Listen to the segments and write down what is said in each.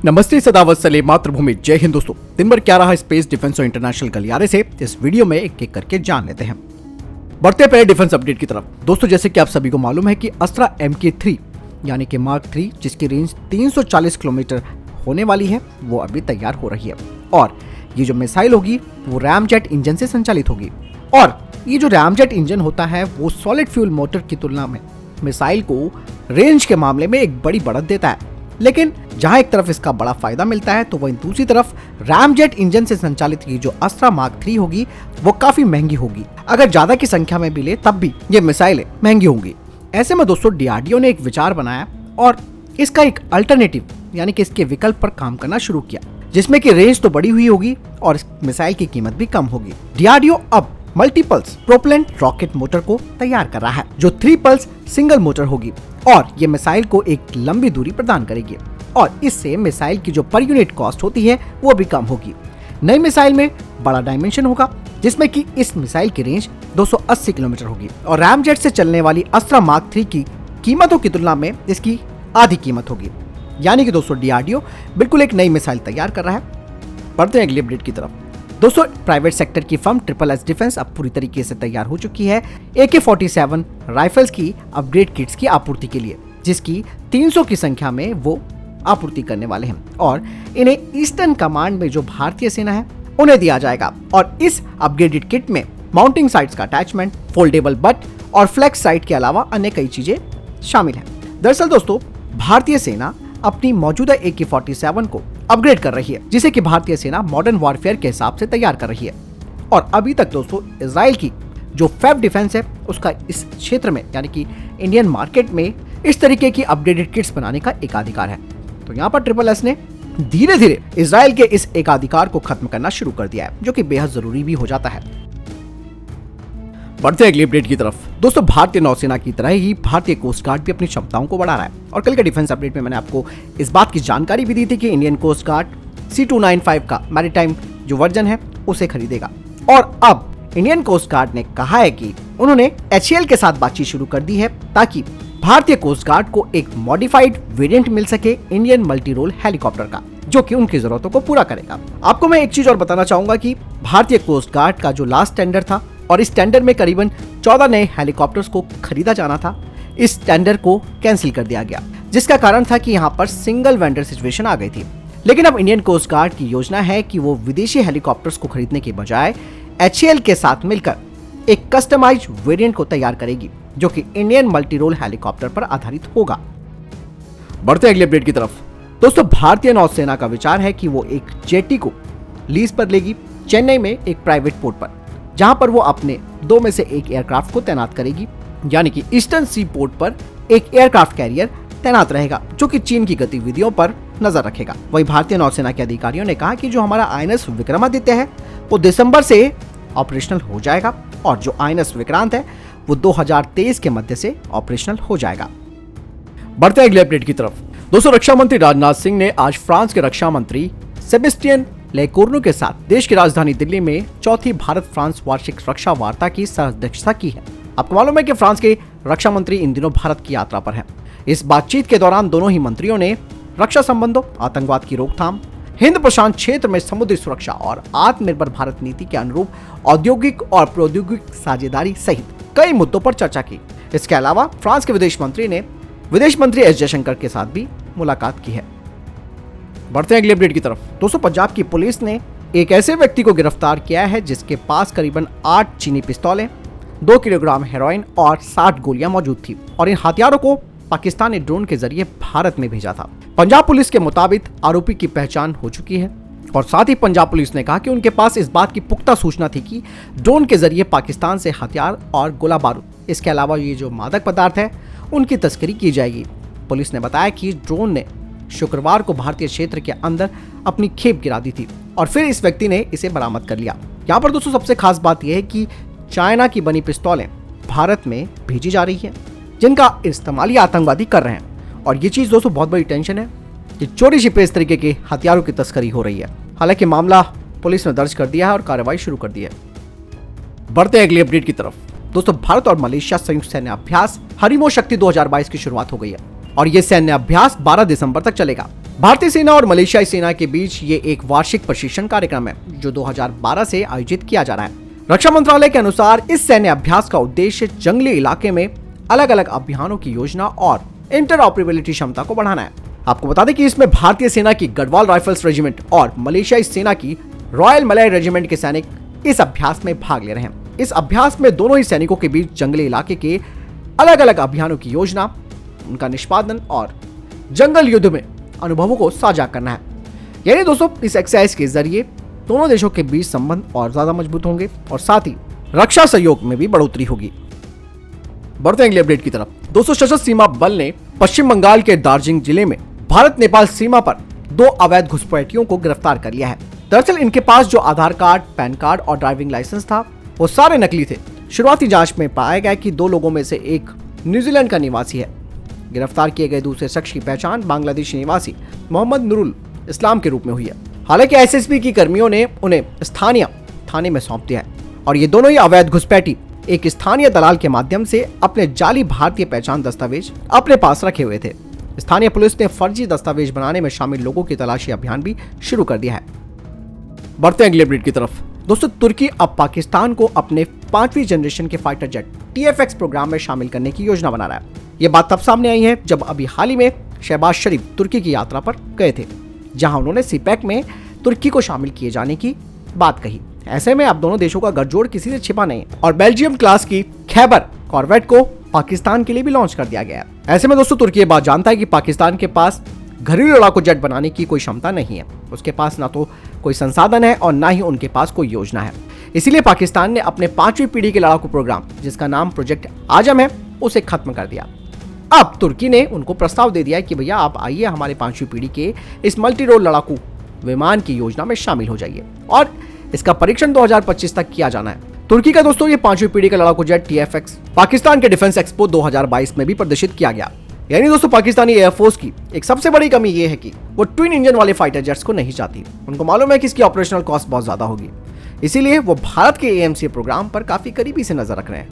नमस्ते, सदावत सले मातृभूमि, जय हिंद। दोस्तों, दिन भर क्या रहा स्पेस, डिफेंस और इंटरनेशनल गलियारे से इस वीडियो में एक एक करके जान लेते हैं। बढ़ते पहले डिफेंस अपडेट की तरफ। दोस्तों, जैसे कि आप सभी को मालूम है कि अस्त्रा MK3 यानी कि मार्क 3 जिसकी रेंज 340 किलोमीटर होने वाली है, वो अभी तैयार हो रही है। और ये जो मिसाइल होगी वो रैमजेट इंजन से संचालित होगी। और ये जो रैमजेट इंजन होता है वो सॉलिड फ्यूल मोटर की तुलना में मिसाइल को रेंज के मामले में एक बड़ी बढ़त देता है। लेकिन जहां एक तरफ इसका बड़ा फायदा मिलता है तो वहीं दूसरी तरफ रैमजेट इंजन से संचालित ये जो अस्त्रा मार्क 3 होगी वो काफी महंगी होगी। अगर ज्यादा की संख्या में भी ले तब भी ये मिसाइलें महंगी होंगी। ऐसे में दोस्तों DRDO ने एक विचार बनाया और इसका एक अल्टरनेटिव यानी कि इसके विकल्प पर काम करना शुरू किया, जिसमें कि रेंज तो बड़ी हुई होगी और इस मिसाइल की कीमत भी कम होगी। DRDO अब मल्टीपल्स प्रोपेलेंट रॉकेट मोटर को तैयार कर रहा है जो 3 पल्स सिंगल मोटर होगी और ये मिसाइल को एक लंबी दूरी प्रदान करेगी और इससे मिसाइल की जो पर यूनिट कॉस्ट होती है वो भी कम होगी। नई मिसाइल में बड़ा डायमेंशन होगा जिसमें कि इस मिसाइल की रेंज 280 किलोमीटर होगी और रैमजेट से चलने वाली अस्त्रा मार्क 3 की कीमतों की तुलना में इसकी आधी कीमत होगी। यानी कि दोस्तों DRDO बिल्कुल एक नई मिसाइल तैयार कर रहा है। बढ़ते हैं अगली अपडेट की तरफ। दोस्तों, प्राइवेट सेक्टर की फर्म SSS डिफेंस अब पूरी तरीके से तैयार हो चुकी है AK-47 राइफल्स की अपग्रेड किट्स की आपूर्ति के लिए, जिसकी 300 की संख्या में वो आपूर्ति करने वाले हैं और इन्हें ईस्टर्न कमांड में जो भारतीय सेना है उन्हें दिया जाएगा। और इस अपग्रेडेड किट में माउंटिंग साइट्स का अटैचमेंट, फोल्डेबल बट और फ्लेक्स साइट के अलावा अन्य कई चीजें शामिल हैं। दरअसल दोस्तों, भारतीय सेना अपनी मौजूदा AK-47 को अपग्रेड कर रही है, जिसे कि भारतीय सेना मॉडर्न वॉरफेयर के हिसाब से तैयार कर रही है। और अभी तक दोस्तों इजराइल की जो फेब डिफेंस है उसका इस क्षेत्र में यानी कि इंडियन मार्केट में इस तरीके की अपग्रेडेड किट्स बनाने का एकाधिकार है। तो यहाँ पर SSS ने धीरे धीरे इजराइल के इस एकाधिकार को खत्म करना शुरू कर दिया है, जो कि बेहद जरूरी भी हो जाता है। बढ़ते अगली अपडेट की तरफ। दोस्तों, भारतीय नौसेना की तरह ही भारतीय कोस्ट गार्ड भी अपनी क्षमताओं को बढ़ा रहा है और कल के डिफेंस अपडेट में मैंने आपको इस बात की जानकारी भी दी थी कि इंडियन कोस्ट गार्ड C295 का मैरीटाइम जो वर्जन है उसे खरीदेगा। और अब इंडियन कोस्ट गार्ड ने कहा है कि उन्होंने HAL के साथ बातचीत शुरू कर दी है ताकि भारतीय कोस्ट गार्ड को एक मॉडिफाइड वेरिएंट मिल सके इंडियन मल्टी रोल हेलीकॉप्टर का, जो कि उनकी जरूरतों को पूरा करेगा। आपको मैं एक चीज और बताना चाहूंगा कि भारतीय कोस्ट गार्ड का जो लास्ट टेंडर था और इस टेंडर में करीबन 14 नए हेलीकॉप्टर्स को खरीदा जाना था, इस टेंडर को कैंसिल कर दिया गया, जिसका कारण था कि यहाँ पर सिंगल वेंडर सिचुएशन आ गई थी। लेकिन अब इंडियन कोस्ट गार्ड की योजना है कि वो विदेशी हेलीकॉप्टर्स को खरीदने के बजाय HAL के साथ मिलकर एक कस्टमाइज्ड वेरिएंट को तैयार करेगी, जो कि इंडियन मल्टी रोल हेलीकॉप्टर पर आधारित होगा। बढ़ते अगले अपडेट की तरफ। दोस्तों, भारतीय नौसेना का विचार है कि वो एक जेटी को लीज पर लेगी चेन्नई में एक प्राइवेट पोर्ट पर, जहां पर वो अपने 2 में से एक एयरक्राफ्ट को तैनात करेगी। यानी कि ईस्टर्न सी पोर्ट पर एक एयरक्राफ्ट कैरियर तैनात रहेगा जो कि चीन की गतिविधियों पर नजर रखेगा। वहीं भारतीय नौसेना के अधिकारियों ने कहा कि जो हमारा INS विक्रमादित्य है वो दिसंबर से ऑपरेशनल हो जाएगा और जो INS विक्रांत है वो 2023 के मध्य से ऑपरेशनल हो जाएगा। बढ़ते अगले अपडेट की तरफ। दोस्तों, रक्षा मंत्री राजनाथ सिंह ने आज फ्रांस के रक्षा मंत्री सेबेस्टियन लेकोर्नु के साथ देश की राजधानी दिल्ली में चौथी भारत फ्रांस वार्षिक रक्षा वार्ता की सह अध्यक्षता की है। आपको मालूम है कि फ्रांस के रक्षा मंत्री इन दिनों भारत की यात्रा पर हैं। इस बातचीत के दौरान दोनों ही मंत्रियों ने रक्षा संबंधों, आतंकवाद की रोकथाम, हिंद प्रशांत क्षेत्र में समुद्री सुरक्षा और आत्मनिर्भर भारत नीति के अनुरूप औद्योगिक और प्रौद्योगिक साझेदारी सहित कई मुद्दों पर चर्चा की। इसके अलावा फ्रांस के विदेश मंत्री ने विदेश मंत्री S जयशंकर के साथ भी मुलाकात की है। बढ़ते हैं अगली अपडेट की तरफ। दोस्तों, पंजाब की पुलिस ने एक ऐसे व्यक्ति को गिरफ्तार किया है जिसके पास करीबन 8 चीनी पिस्तौलें, 2 किलोग्राम हेरोइन और 60 गोलियां मौजूद थी और इन हथियारों को पाकिस्तान ने ड्रोन के जरिए भारत में भेजा था। पंजाब पुलिस के मुताबिक आरोपी की पहचान हो चुकी है और साथ ही पंजाब पुलिस ने कहा कि उनके पास इस बात की पुख्ता सूचना थी कि ड्रोन के जरिए पाकिस्तान से हथियार और गोला बारूद, इसके अलावा ये जो मादक पदार्थ है उनकी तस्करी की जाएगी। पुलिस ने बताया कि ड्रोन ने शुक्रवार को भारतीय क्षेत्र के अंदर अपनी खेप गिरा दी थी और फिर इस व्यक्ति ने इसे बरामद कर लिया। यहाँ पर दोस्तों सबसे खास बात यह है कि चाइना की बनी पिस्तौलें भारत में भेजी जा रही है जिनका इस्तेमाल ये आतंकवादी कर रहे हैं। और ये चीज दोस्तों बहुत बड़ी टेंशन है कि चोरी छिपे इस तरीके के हथियारों की तस्करी हो रही है। हालांकि मामला पुलिस ने दर्ज कर दिया है और कार्रवाई शुरू कर दी है। बढ़ते हैं अगली अपडेट की तरफ। दोस्तों, भारत और मलेशिया संयुक्त सैन्य अभ्यास हरिमो शक्ति 2022 की शुरुआत हो गई है और ये सैन्य अभ्यास 12 दिसंबर तक चलेगा। भारतीय सेना और मलेशियाई सेना के बीच ये एक वार्षिक प्रशिक्षण कार्यक्रम है जो 2012 से आयोजित किया जा रहा है। रक्षा मंत्रालय के अनुसार इस सैन्य अभ्यास का उद्देश्य जंगली इलाके में अलग अलग अभियानों की योजना और इंटरऑपरेबिलिटी क्षमता को बढ़ाना है। आपको बता दें कि इसमें भारतीय सेना की गढ़वाल राइफल्स रेजिमेंट और मलेशियाई सेना की रॉयल मलय रेजिमेंट के सैनिक इस अभ्यास में भाग ले रहे हैं। इस अभ्यास में दोनों ही सैनिकों के बीच जंगली इलाके के अलग अलग अभियानों की योजना, उनका निष्पादन और जंगल युद्ध में अनुभवों को साझा करना है। यानी दोस्तों, इस एक्सरसाइज के जरिए दोनों देशों के बीच संबंध और ज्यादा मजबूत होंगे और साथ ही रक्षा सहयोग में भी बढ़ोतरी होगी। बढ़ते हैं अगले अपडेट की तरफ। दोस्तों, सशस्त्र सीमा बल ने पश्चिम बंगाल के दार्जिलिंग जिले में भारत नेपाल सीमा पर 2 अवैध घुसपैठियों को गिरफ्तार कर लिया है। दरअसल इनके पास जो आधार कार्ड, पैन कार्ड और ड्राइविंग लाइसेंस था वो सारे नकली थे। शुरुआती जांच में पाया गया कि 2 लोगों में से एक न्यूजीलैंड का निवासी है। गिरफ्तार किए गए दूसरे शख्स की पहचान बांग्लादेशी निवासी मोहम्मद नूरुल इस्लाम के रूप में हुई है। हालांकि एसएसबी की कर्मियों ने उन्हें स्थानीय थाने में सौंप दिया है और ये दोनों ही अवैध घुसपैठी एक स्थानीय दलाल के माध्यम से अपने जाली भारतीय पहचान दस्तावेज अपने पास रखे हुए थे। स्थानीय पुलिस ने फर्जी दस्तावेज बनाने में शामिल लोगों की तलाशी अभियान भी शुरू कर दिया है। बढ़ते हैं अगले अपडेट की तरफ। दोस्तों, तुर्की अब पाकिस्तान को अपने 5वीं जनरेशन के फाइटर जेट TFX प्रोग्राम में शामिल करने की योजना बना रहा है। ये बात तब सामने आई है जब अभी हाल ही में शहबाज शरीफ तुर्की की यात्रा पर गए थे, जहां उन्होंने सीपैक में तुर्की को शामिल किए जाने की बात कही। ऐसे में अब दोनों देशों का गठजोड़ किसी से छिपा नहीं है और बेल्जियम क्लास की खैबर कॉर्वेट को पाकिस्तान के लिए भी लॉन्च कर दिया गया है। ऐसे में दोस्तों, तुर्की ये बात जानता है कि पाकिस्तान के पास घरेलू लड़ाकू जेट बनाने की कोई क्षमता नहीं है। उसके पास ना तो कोई संसाधन है और ना ही उनके पास कोई योजना है। इसीलिए पाकिस्तान ने अपने 5वीं पीढ़ी के लड़ाकू प्रोग्राम, जिसका नाम प्रोजेक्ट आजम है, उसे खत्म कर दिया। अब तुर्की ने उनको प्रस्ताव दे दिया है कि भैया आप आइए हमारे 5वीं पीढ़ी के इस मल्टी रोल लड़ाकू विमान की योजना में शामिल हो जाइए और इसका परीक्षण 2025 तक किया जाना है। तुर्की का दोस्तों ये 5वीं पीढ़ी का लड़ाकू जेट TFX पाकिस्तान के डिफेंस एक्सपो 2022 में भी प्रदर्शित किया गया। यानी दोस्तों, पाकिस्तानी एयरफोर्स की एक सबसे बड़ी कमी ये है कि वो ट्विन इंजन वाले फाइटर जेट्स को नहीं चाहती। उनको मालूम है कि इसकी ऑपरेशनल कॉस्ट बहुत ज्यादा होगी, इसीलिए वो भारत के AMC प्रोग्राम पर काफी करीबी से नजर रख रहे हैं।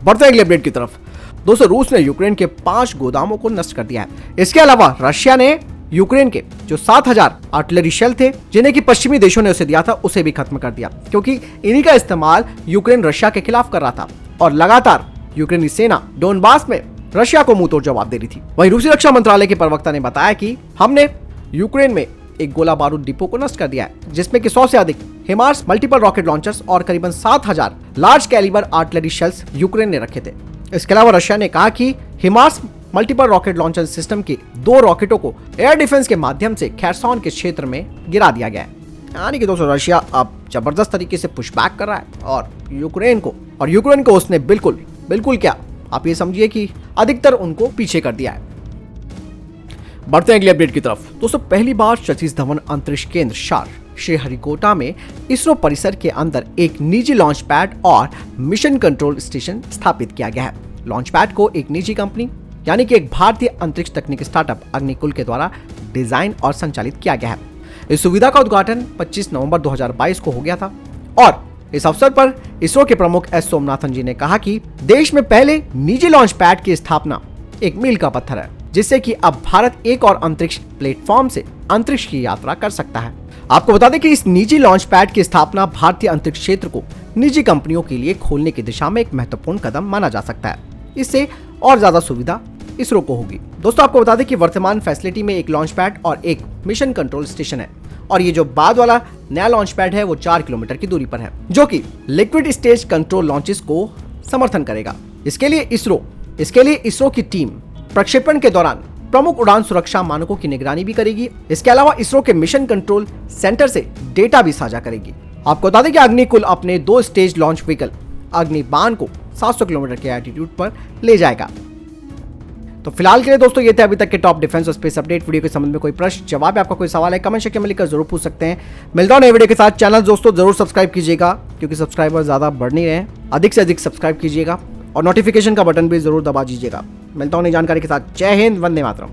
बढ़ते अगले अपडेट की तरफ। दोस्तों, रूस ने यूक्रेन के 5 गोदामों को नष्ट कर दिया है। इसके अलावा रशिया ने यूक्रेन के जो 7000 आर्टिलरी शेल थे, जिन्हें कि पश्चिमी देशों ने उसे दिया था, उसे भी खत्म कर दिया, क्योंकि इन्हीं का इस्तेमाल यूक्रेन रशिया के खिलाफ कर रहा था और लगातार यूक्रेनी सेना डोनबास में रशिया को मुंहतोड़ जवाब दे रही थी। वहीं रूसी रक्षा मंत्रालय के प्रवक्ता ने बताया कि हमने यूक्रेन में एक गोला बारूद डिपो को नष्ट कर दिया है, जिसमें कि 100 से अधिक हिमार्स मल्टीपल रॉकेट लॉन्चर्स और करीबन 7000 large calibre artillery shells Ukraine ने रखे थे। इसके अलावा रशिया ने कहा कि HIMARS multiple rocket launcher system के 2 रॉकेटों को एयर डिफेंस के माध्यम से खैरसॉन के क्षेत्र में गिरा दिया गया है। यानी कि दोस्तों, रशिया अब जबरदस्त तरीके से पुशबैक कर रहा है और यूक्रेन को उसने बिल्कुल क्या, आप ये समझिए कि अधिकतर उनको पीछे कर दिया है। बढ़ते हैं अगले अपडेट की तरफ। दोस्तों, पहली बार सतीश धवन अंतरिक्ष केंद्र शार श्रीहरिकोटा में इसरो परिसर के अंदर एक निजी लॉन्च पैड और मिशन कंट्रोल स्टेशन स्थापित किया गया है। लॉन्च पैड को एक निजी कंपनी यानी कि एक भारतीय अंतरिक्ष तकनीक स्टार्टअप अग्निकुल के द्वारा डिजाइन और संचालित किया गया है। इस सुविधा का उद्घाटन 25 नवंबर 2022 को हो गया था और इस अवसर पर इसरो के प्रमुख S सोमनाथन जी ने कहा कि देश में पहले निजी लॉन्च पैड की स्थापना एक मील का पत्थर है, जिससे कि अब भारत एक और अंतरिक्ष प्लेटफॉर्म से अंतरिक्ष की यात्रा कर सकता है। आपको बता दें कि इस निजी लॉन्च पैड की स्थापना भारतीय अंतरिक्ष क्षेत्र को निजी कंपनियों के लिए खोलने की दिशा में एक महत्वपूर्ण कदम माना जा सकता है। इससे और ज्यादा सुविधा इसरो को होगी। दोस्तों, आपको बता दें कि वर्तमान फैसिलिटी में एक लॉन्च पैड और एक मिशन कंट्रोल स्टेशन है और ये जो बाद वाला नया लॉन्च पैड है वो 4 किलोमीटर की दूरी पर है, जो कि लिक्विड स्टेज कंट्रोल लॉन्चेस को समर्थन करेगा। इसके लिए इसरो की टीम प्रक्षेपण के दौरान प्रमुख उड़ान सुरक्षा मानकों की निगरानी भी करेगी। इसके अलावा इसरो के मिशन कंट्रोल सेंटर से डेटा भी साझा करेगी। आपको बता दें कि अग्निकुल अपने 2 स्टेज लॉन्च व्हीकल अग्निबाण को 700 किलोमीटर के एल्टीट्यूड पर ले जाएगा। तो फिलहाल के लिए दोस्तों ये थे अभी तक के टॉप डिफेंस और स्पेस अपडेट। वीडियो के संबंध में कोई प्रश्न जवाब है, आपका कोई सवाल है, कमेंट सेक्शन में लिखकर जरूर पूछ सकते हैं। मिलता हूं नए वीडियो के साथ। चैनल दोस्तों जरूर सब्सक्राइब कीजिएगा, क्योंकि सब्सक्राइबर ज्यादा बढ़ नहीं रहे हैं। अधिक से अधिक सब्सक्राइब कीजिएगा और नोटिफिकेशन का बटन भी जरूर दबा दीजिएगा। मिलता हूं नई जानकारी के साथ। जय हिंद, वंदे मातरम।